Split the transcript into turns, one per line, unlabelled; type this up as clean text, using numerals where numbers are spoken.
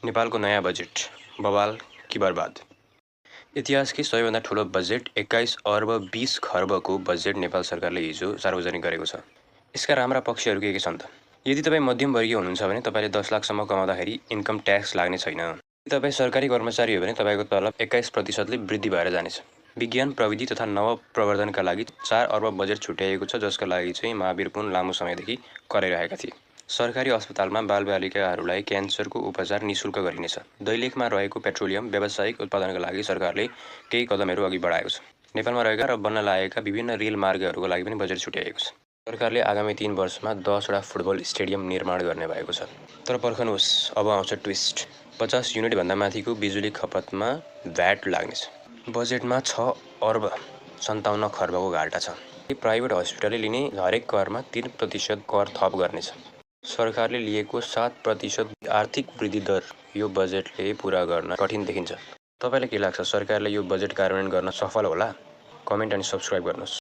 नेपालको नयाँ बजेट बवाल कि बर्बाद। इतिहासकै सबैभन्दा ठुलो बजेट 21 अर्ब 20 खर्बको बजेट नेपाल सरकारले हिजो सार्वजनिक गरेको छ। यसका राम्रा पक्षहरू के छन् त? यदि तपाईँ मध्यमवर्गीय हुनुहुन्छ भने तपाईँले 10 लाखसम्म कमाउँदाखेरि इन्कम ट्याक्स लाग्ने छैन। यदि तपाईँ सरकारी कर्मचारी हो भने तपाईँको तलब 21% वृद्धि भएर जानेछ। विज्ञान, प्रविधि तथा नवप्रवर्धनका लागि 4 अर्ब बजेट छुट्याइएको छ, जसका लागि चाहिँ महावीर पुन लामो समयदेखि कराइरहेका थिए। सरकारी अस्पतालमा बालबालिकाहरूलाई क्यान्सरको उपचार निःशुल्क गरिनेछ। दैलेखमा रहेको पेट्रोलियम व्यावसायिक उत्पादनका लागि सरकारले केही कदमहरू अघि बढाएको छ। नेपालमा रहेका र बन्न लागेका विभिन्न रेल मार्गहरूको लागि पनि बजेट छुट्याइएको छ। सरकारले आगामी 3 वर्षमा 10वटा फुटबल स्टेडियम निर्माण गर्ने भएको छ। तर पर्खनुहोस्, अब आउँछ ट्विस्ट। 50 युनिटभन्दा माथिको बिजुली खपतमा भ्याट लाग्नेछ। बजेटमा 6 अर्ब 57 खर्बको घाटा छ। प्राइभेट हस्पिटलले लिने हरेक करमा 3% कर थप गर्नेछ। सरकारले लिएको 7% आर्थिक वृद्धि दर यो बजेटले पूरा गर्न कठिन देखिन्छ। तपाईँलाई के लाग्छ, सरकारले यो बजेट कार्यान्वयन गर्न सफल होला? कमेन्ट अनि सब्स्क्राइब गर्नुहोस्।